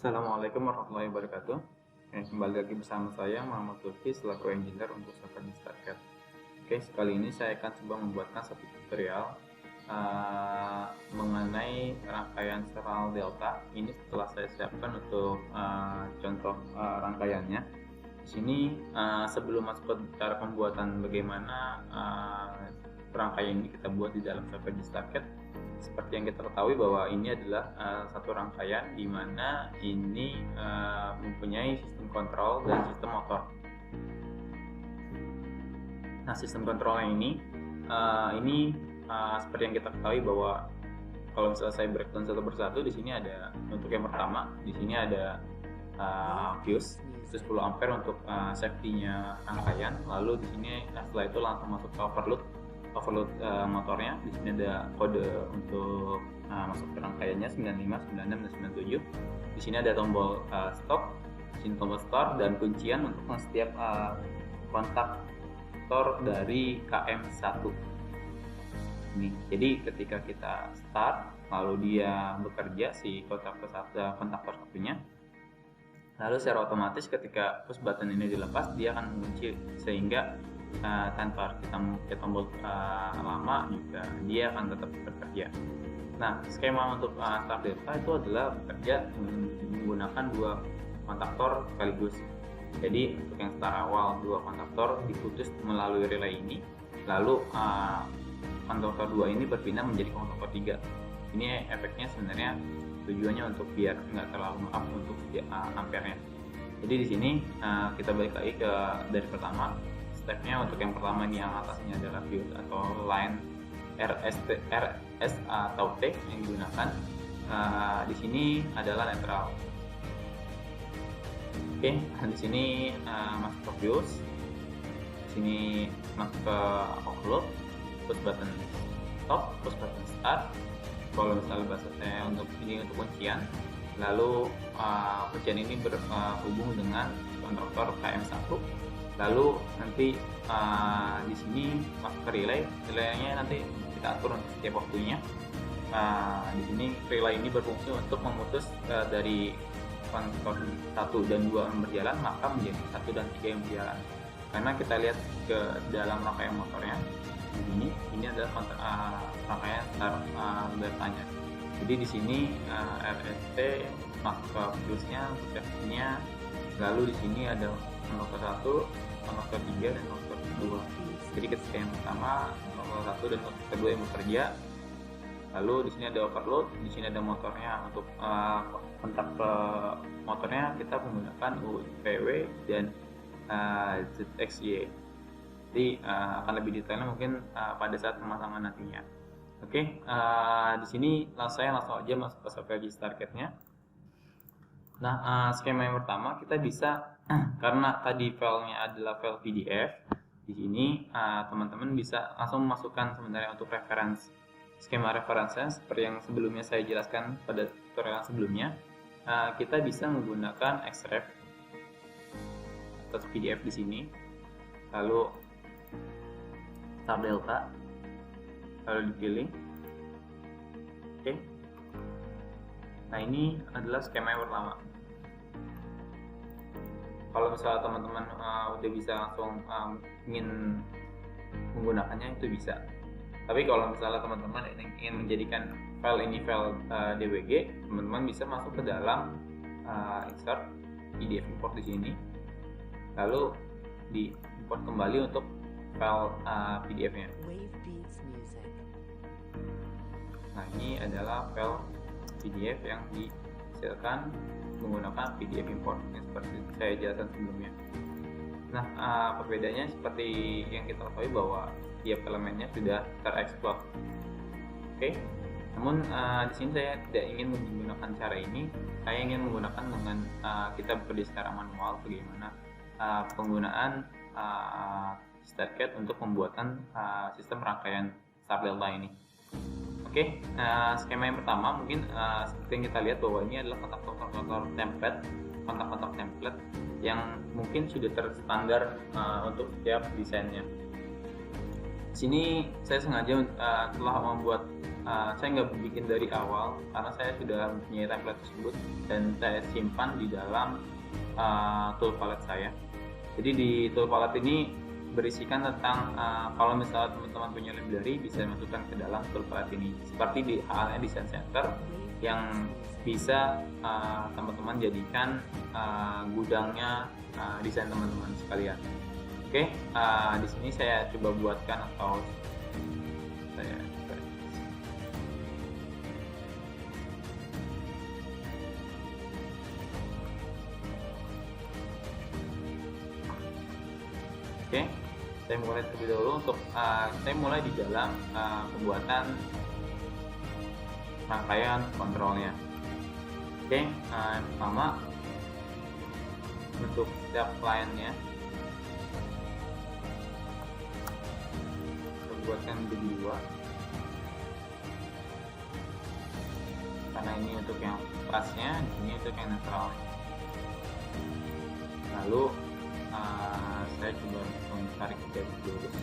Assalamualaikum warahmatullahi wabarakatuh. Kembali lagi bersama saya Muhammad Lutfi selaku engineer untuk Server Starket. Sekali ini saya akan coba membuatkan satu tutorial mengenai rangkaian serial delta. Ini setelah saya siapkan untuk contoh rangkaiannya. Di sini sebelum masuk ke cara pembuatan bagaimana rangkaian ini kita buat di dalam Server Starket. Seperti yang kita ketahui bahwa ini adalah satu rangkaian di mana ini mempunyai sistem kontrol dan sistem motor. Nah, sistem kontrolnya ini seperti yang kita ketahui bahwa kalau misalnya saya breakdown satu persatu, di sini ada untuk yang pertama, di sini ada fuse 10 ampere untuk safety-nya rangkaian. Lalu di sini setelah itu langsung masuk ke overload motornya. Di sini ada kode untuk masuk ke rangkaiannya 95, 96 dan 97. Di sini ada tombol stop, di sini tombol start dan kuncian untuk setiap kontaktor dari KM1 ini. Jadi ketika kita start lalu dia bekerja si kontaktor satunya, lalu secara otomatis ketika push button ini dilepas dia akan mengunci, sehingga tanpa kita mencet tombol lama juga dia akan tetap bekerja. Nah, skema untuk start delta itu adalah bekerja menggunakan dua kontaktor sekaligus. Jadi untuk yang start awal dua kontaktor diputus melalui relay ini, lalu kontaktor 2 ini berpindah menjadi kontaktor 3. Ini efeknya sebenarnya tujuannya untuk biar nggak terlalu up untuk ampernya. Jadi di sini kita balik lagi ke dari pertama. Stepnya untuk yang pertama ini yang atasnya adalah fuse atau line RS atau T yang digunakan. Di sini adalah netral. Di sini masuk ke fuse, di sini masuk ke overload, push button stop, push button start. Kalau misalnya bahasa saya untuk ini untuk kuncian. Lalu kuncian ini berhubung dengan kontaktor KM1. Lalu nanti di sini masuk ke relaynya nanti kita atur untuk setiap waktunya. Di sini relay ini berfungsi untuk memutus dari kontaktor 1 dan 2 yang berjalan, maka menjadi 1 dan 3 yang berjalan. Karena kita lihat ke dalam rangkaian motornya, ini adalah rangkaian start deltanya. Jadi di sini RST masuk ke fuse-nya, untuk safety-nya. Lalu di sini ada kontaktor 1, kontaktor 3 dan kontaktor 2. Jadi ketika yang pertama kontaktor 1 dan kontaktor kedua yang bekerja. Lalu di sini ada overload, di sini ada motornya. Untuk kontak motornya kita menggunakan UPW dan ZXY. Jadi akan lebih detailnya mungkin pada saat pemasangan nantinya. Di sini saya langsung aja masuk ke Server Starket-nya. Nah, skema yang pertama kita bisa karena tadi filenya adalah file PDF, di sini teman-teman bisa langsung memasukkan sebenarnya untuk skema referensinya seperti yang sebelumnya saya jelaskan pada tutorial sebelumnya. Kita bisa menggunakan extract atau PDF di sini, lalu start delta, lalu dipilih. Nah, ini adalah skema yang pertama. Kalau misalnya teman-teman udah bisa langsung ingin menggunakannya itu bisa. Tapi kalau misalnya teman-teman ingin menjadikan file ini file DWG, teman-teman bisa masuk ke dalam insert PDF import di sini, lalu di import kembali untuk file PDF-nya. Nah, ini adalah file PDF yang dihasilkan menggunakan PDF import yang seperti saya jelaskan sebelumnya. Nah, perbedaannya seperti yang kita ketahui bahwa tiap elemennya sudah tereksploit. Namun di sini saya tidak ingin menggunakan cara ini. Saya ingin menggunakan dengan kita bekerja secara manual bagaimana penggunaan Starket untuk pembuatan sistem rangkaian start delta ini. Skema yang pertama mungkin seperti yang kita lihat bahwa ini adalah kontak-kontak template yang mungkin sudah terstandar untuk setiap desainnya. Di sini saya sengaja telah membuat saya nggak bikin dari awal karena saya sudah mempunyai template tersebut dan saya simpan di dalam tool palette saya. Jadi di tool palette ini berisikan tentang kalau misalnya teman-teman punya library bisa masukkan ke dalam tool palette ini, seperti di halnya design center yang bisa teman-teman jadikan gudangnya desain teman-teman sekalian. Oke, di sini saya coba buatkan atau saya Oke, saya mulai terlebih dahulu untuk saya mulai di dalam pembuatan rangkaian kontrolnya. Oke, yang pertama untuk setiap kliennya kita buatkan menjadi 2 karena ini untuk yang pasnya, ini untuk yang netral. Lalu saya coba tarik garis lurus.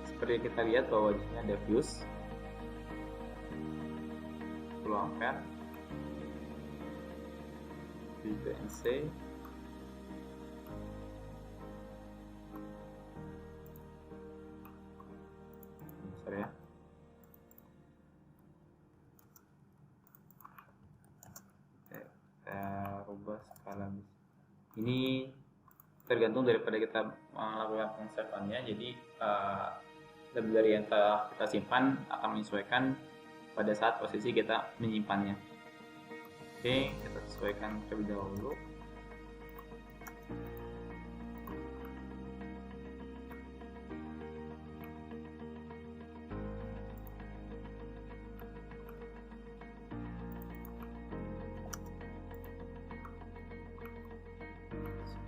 Seperti kita lihat bahwa di sini ada views 10 ampere VPNC besar ya. Kita rubah skala. Ini tergantung daripada kita melakukan pengesapannya. Jadi library yang kita simpan akan menyesuaikan pada saat posisi kita menyimpannya. Oke, kita sesuaikan terlebih dahulu.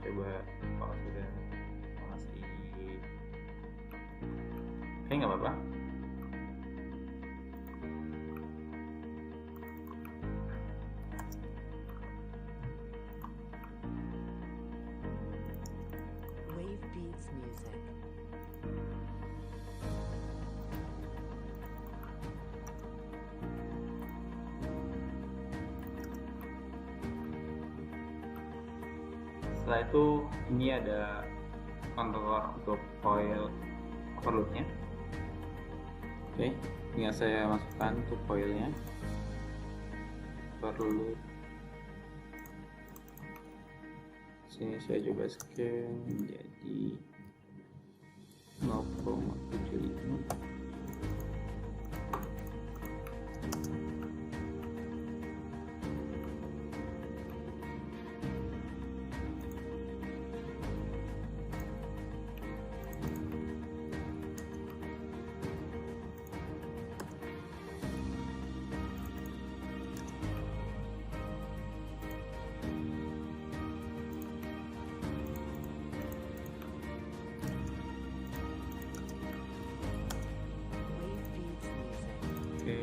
Coba kalau sudah masih oke, nggak apa-apa. Wave Beats Music. Setelah itu ini ada controller untuk coil overloadnya. Oke, tinggal saya masukkan untuk coilnya. Overload. Sini saya coba scan menjadi 0,75. Wave Beats Music. Oke.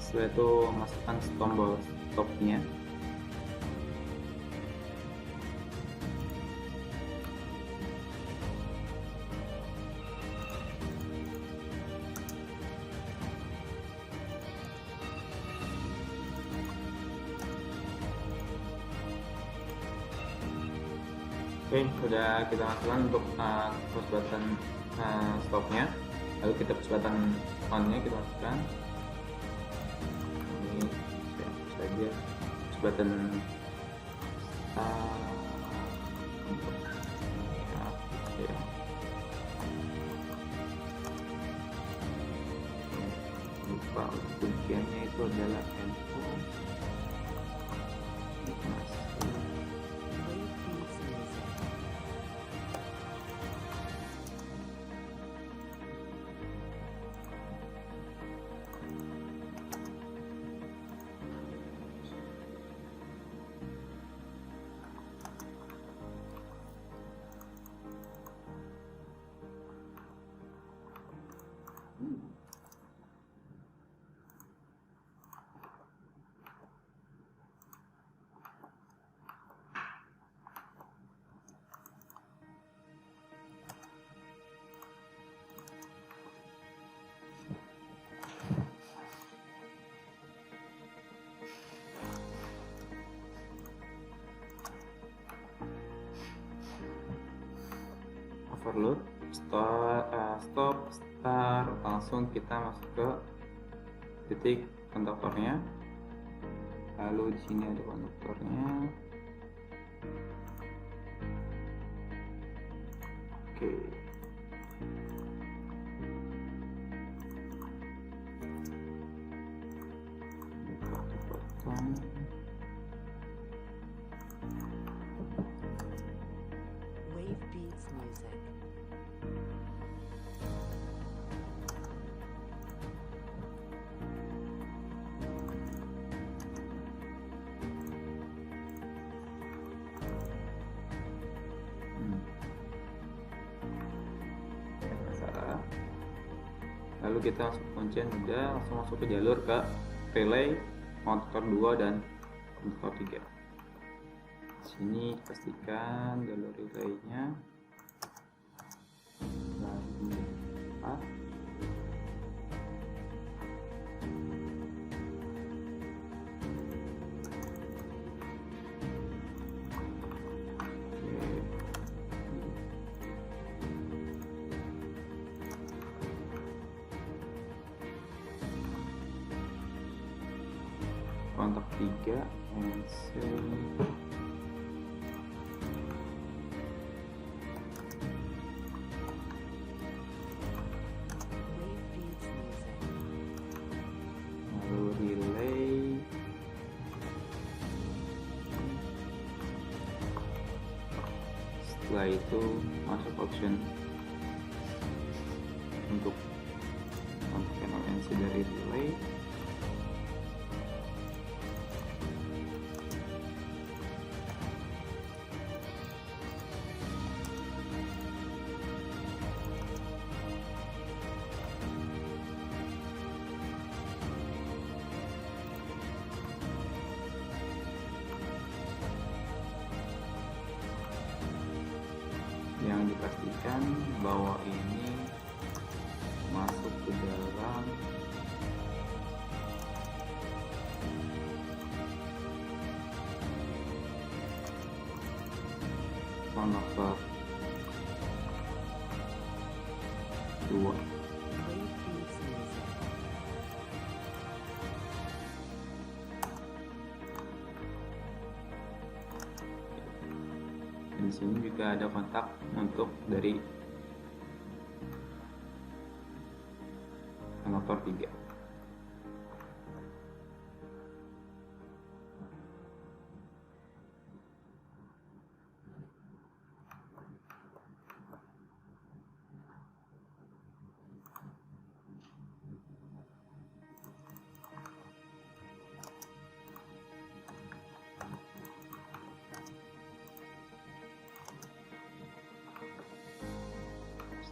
Setelah itu masukkan tombol stopnya. Oke, sudah kita masukkan untuk push button stopnya. Lalu kita push button on-nya kita masukkan. Ini siapa saja push button untuk ya. Lupa kunciannya itu adalah handphone. Wave Beats Music. overload, stop, start, langsung kita masuk ke titik kontaktornya. Lalu di sini ada kontaktornya. Oke. Potong. Wave Beats Music. Salah. Lalu kita masuk kuncian udah, langsung masuk ke jalur ke relay kontaktor 2 dan kontaktor 3. Sini pastikan jalur relaynya lalu kontak 3 Wave Beats Music. lalu relay setelah itu masuk option untuk NONC dari relay. Yang dipastikan bahwa ini masuk ke dalam kontaktor 2. Wave Beats Music. Dan di sini juga ada kontak untuk dari kontaktor 3.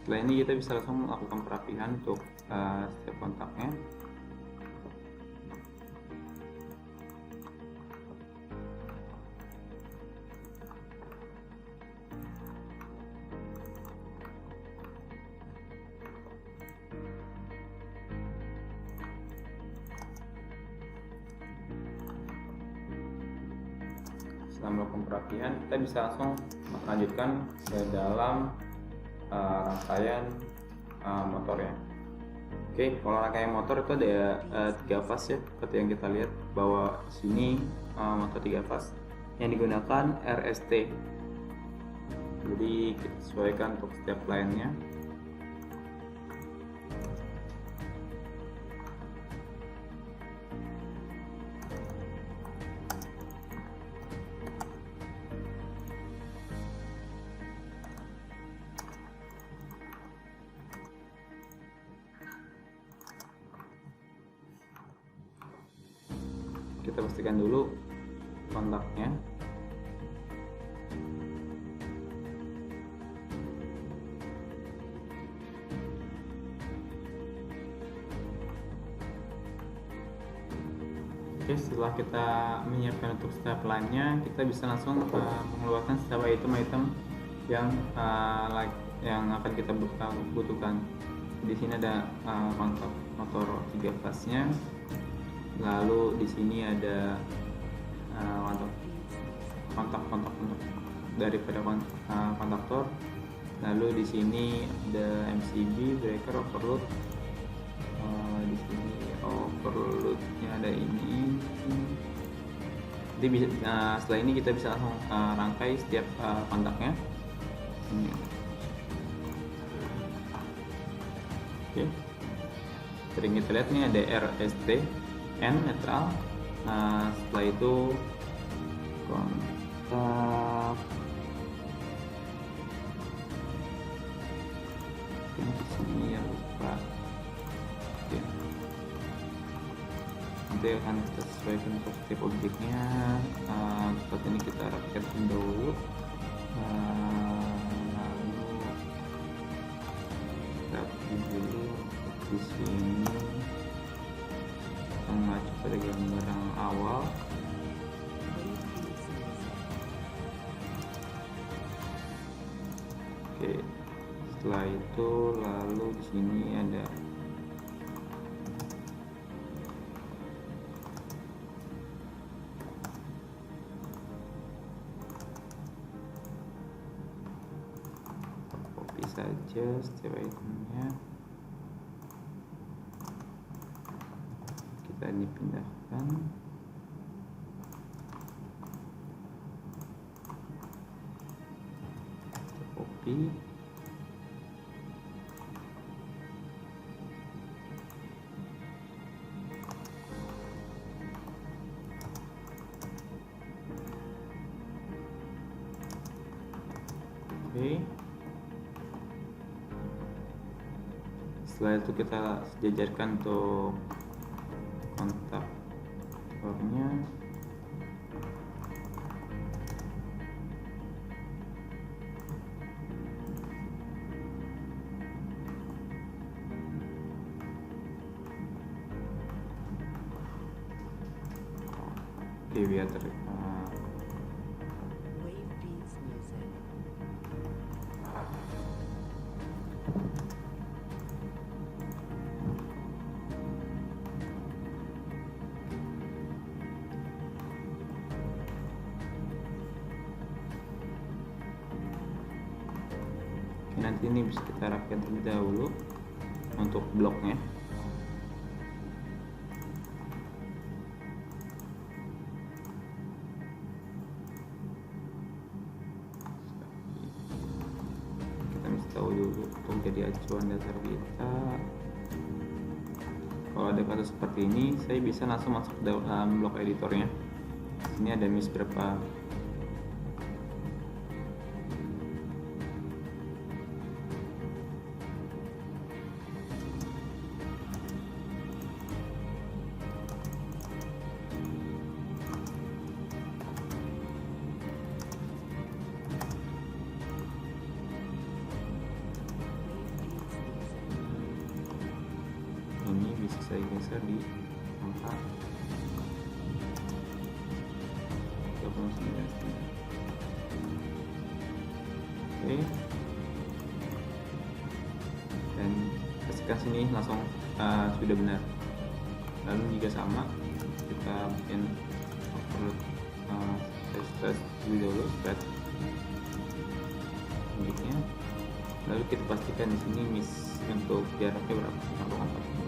Setelah ini kita bisa langsung melakukan perapihan untuk setiap kontaknya. Setelah melakukan perapihan, kita bisa langsung melanjutkan ke dalam rangkaian motornya. Oke, kalau rangkaian motor itu ada 3 fase ya, seperti yang kita lihat bahwa di sini motor 3 fase yang digunakan RST. Jadi kita sesuaikan untuk setiap lainnya. Kita pastikan dulu kontaknya. Oke, setelah kita menyiapkan untuk step lainnya, kita bisa langsung mengeluarkan setiap item-item yang akan kita butuhkan. Di sini ada kontak motor 3 fase-nya. Lalu di sini ada kontak-kontak daripada kontaktor. Lalu di sini ada MCB, breaker, overload. Di sini overloadnya ada ini. Jadi bisa, setelah ini kita bisa langsung rangkai setiap kontaknya. Ini. Oke. Sering kita lihat nih ada RST, N netral. Setelah itu kontak di sini ya lupa. Oke. Nanti akan kita sesuaikan untuk setiap objeknya. Seperti ini kita rakit dulu. Lalu rapi dulu di sini. Kita mengacu pada gambar yang awal. Wave beats music. Oke. Setelah itu lalu di sini ada copy saja setiap itemnya, kita dipindahkan. Kita copy. Oke. Setelah itu kita sejajarkan untuk kontak nya. Oke, biar Wave beats music. nanti ini bisa kita rapikan terlebih dahulu untuk bloknya. Kita mesti tahu dulu untuk jadi acuan dasar kita. Kalau ada kata seperti ini, saya bisa langsung masuk ke dalam blok editornya. Ini ada miss berapa. Ini bisa saya geser di angka 39. Oke, dan pastikan sini langsung sudah benar. Lalu juga sama, kita bikin upload test dulu spread miliknya. Lalu kita pastikan di sini miss untuk jaraknya berapa, 0,4.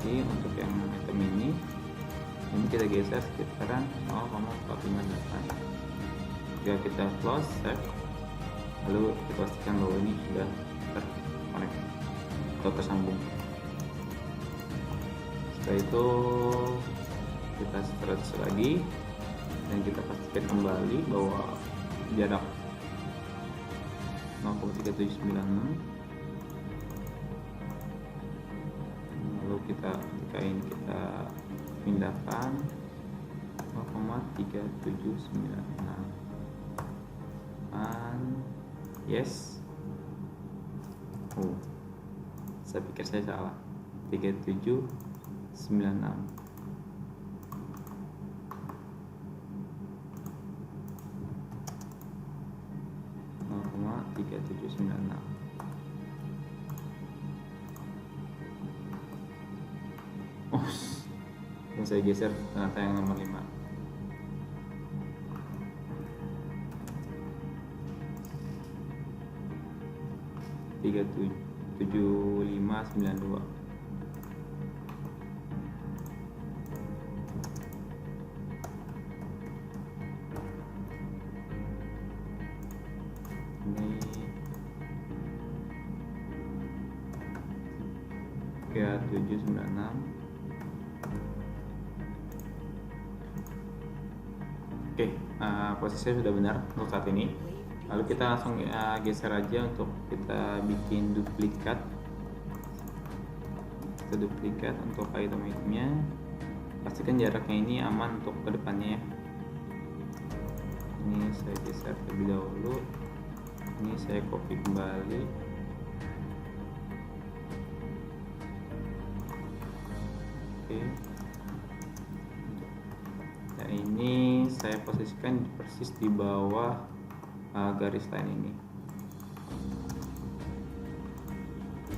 Jadi untuk yang item ini kita geser sekitaran 0,458. Jika kita close save, lalu kita pastikan bahwa ini sudah terconnect atau tersambung. Setelah itu kita stretch lagi dan kita pastikan kembali bahwa jarak 0,3796. Lalu ketika ini kita pindahkan 0,3796 dan yes. Saya pikir saya salah, 3796. Oh, yang saya geser ternyata yang nomor 5. 7592. Ini 3796. Oke, posisinya sudah benar untuk saat ini. Lalu kita langsung geser aja untuk kita bikin duplikat. Kita duplikat untuk item-itemnya. Pastikan jaraknya ini aman untuk kedepannya ya. Ini saya geser terlebih dahulu. Ini saya copy kembali. Oke. Nah, ini saya posisikan persis di bawah garis line ini.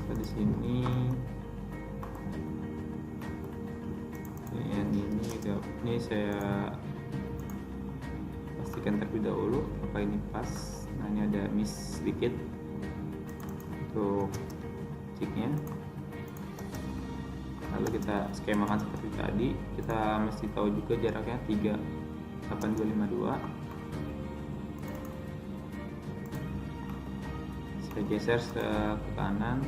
So, di sini yang ini juga, ini saya pastikan terlebih dahulu apakah ini pas. Nah, ini ada miss sedikit untuk checknya. Lalu kita skemakan seperti tadi. Kita mesti tahu juga jaraknya 38252. Saya geser ke kanan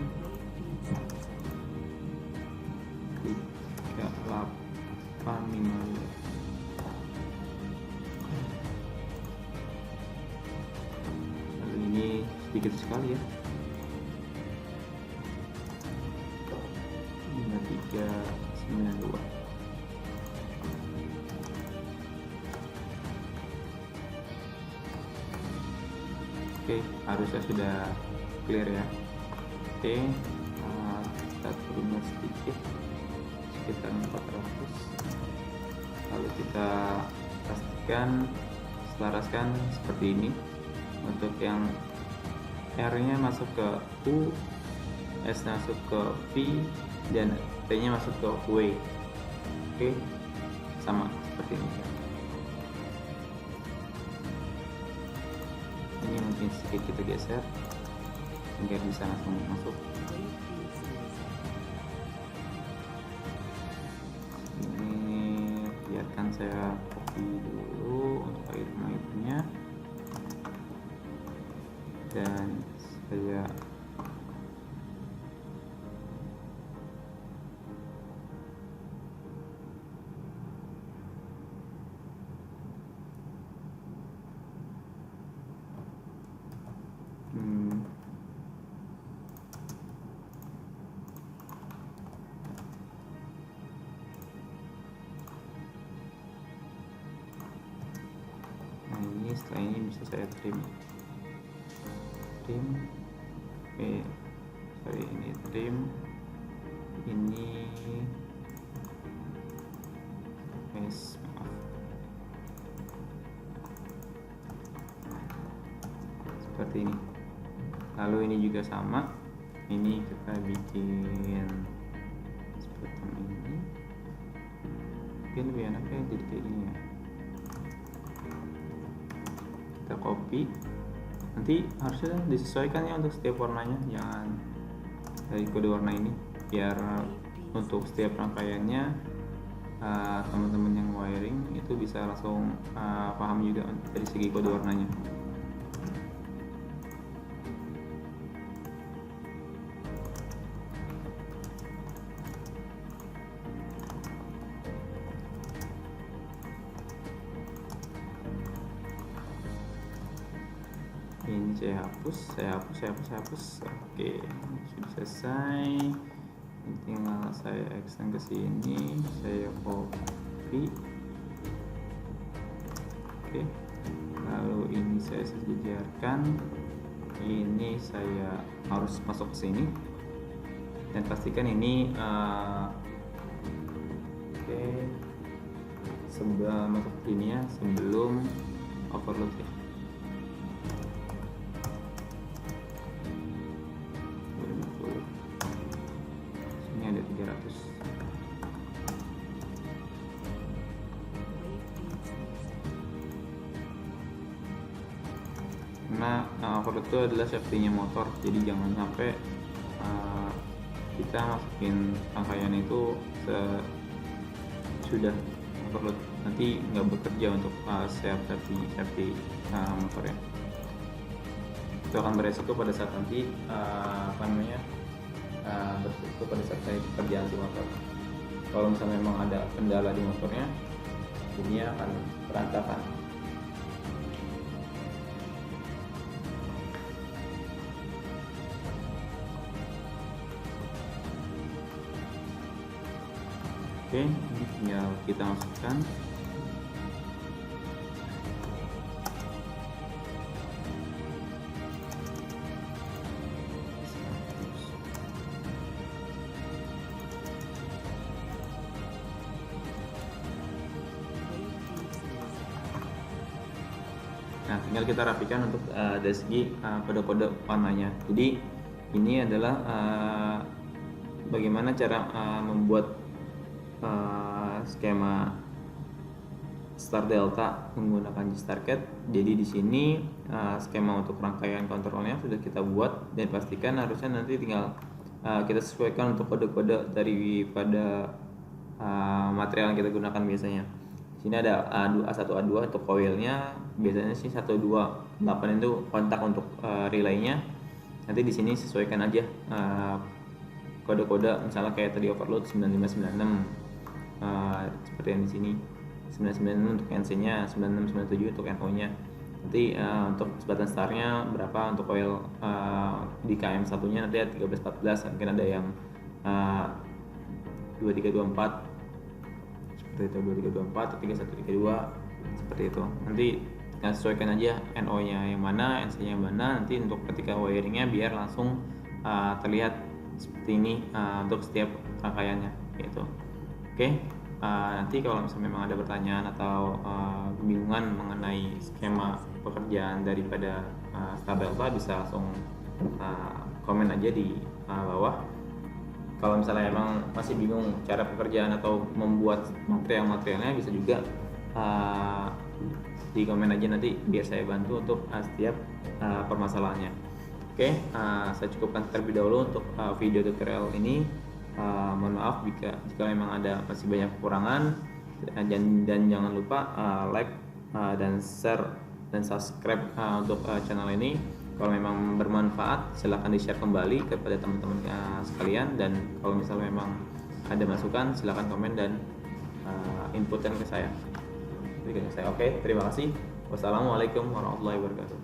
3852. Lalu ini sedikit sekali ya, 5392. Oke, harusnya sudah clear ya. Oke, kita turunnya sedikit sekitar 400. Lalu kita pastikan selaraskan seperti ini. Untuk yang R-nya masuk ke U, S-nya masuk ke V, dan T-nya masuk ke W. Oke, sama seperti ini. Ini mungkin sedikit kita geser agar bisa langsung masuk. Ini biarkan saya copy dulu untuk item-itemnya, dan saya nah ini setelah ini bisa saya trim. Oke, sorry, ini trim, ini maaf, seperti ini. Lalu ini juga sama, ini kita bikin seperti ini. Mungkin lebih enaknya jadi kayak gini ya. Kita copy, nanti harusnya disesuaikan ya untuk setiap warnanya, jangan dari kode warna ini, biar untuk setiap rangkaiannya teman-teman yang wiring itu bisa langsung paham juga dari segi kode warnanya. Ini saya hapus. Oke, sudah selesai. Ini tinggal saya extend ke sini, saya copy. Oke, lalu ini saya sejajarkan. Ini saya harus masuk ke sini dan pastikan ini sebelum masuk ke sini ya, sebelum overload ya. Sini ada 300. karena overload itu adalah safety-nya motor, jadi jangan sampai kita masukin rangkaian itu sudah overload, nanti nggak bekerja untuk safety motornya. Itu akan beresiko pada saat nanti beresiko pada saat pekerjaan si motor. Kalau misalnya memang ada kendala di motornya, jadinya akan berantakan. Oke, ini tinggal kita masukkan. Nah, tinggal kita rapikan untuk dari segi kode-kode warnanya. Jadi ini adalah bagaimana cara membuat skema start delta menggunakan G-Starket. Jadi di sini skema untuk rangkaian kontrolnya sudah kita buat, dan pastikan harusnya nanti tinggal kita sesuaikan untuk kode-kode daripada material yang kita gunakan biasanya. Sini ada A1 A2 untuk coilnya, biasanya sih 128 itu kontak untuk relaynya. Nanti di sini sesuaikan aja kode-kode, misalnya kayak tadi overload 9596 seperti yang di sini 996 untuk NC-nya, 9697 untuk NO-nya. Nanti untuk kecepatan startnya berapa, untuk coil di KM satunya nanti ada 1314, mungkin ada yang 2324 seperti itu, 2324 atau 3132 seperti itu. Nanti kita sesuaikan aja NO-nya yang mana, NC-nya yang mana, nanti untuk ketika wiringnya biar langsung terlihat seperti ini untuk setiap rangkaiannya gitu. Oke, nanti kalau misalnya memang ada pertanyaan atau kebingungan mengenai skema pekerjaan daripada start delta, bisa langsung komen aja di bawah. Kalau misalnya emang masih bingung cara pekerjaan atau membuat materialnya, bisa juga di komen aja, nanti biar saya bantu untuk setiap permasalahannya. Oke, saya cukupkan terlebih dahulu untuk video tutorial ini. Mohon maaf jika memang ada masih banyak kekurangan, dan jangan lupa like dan share dan subscribe untuk channel ini. Kalau memang bermanfaat, silahkan di-share kembali kepada teman-teman sekalian, dan kalau misalnya memang ada masukan, silahkan komen dan inputkan ke saya. Oke, terima kasih. Wassalamualaikum warahmatullahi wabarakatuh.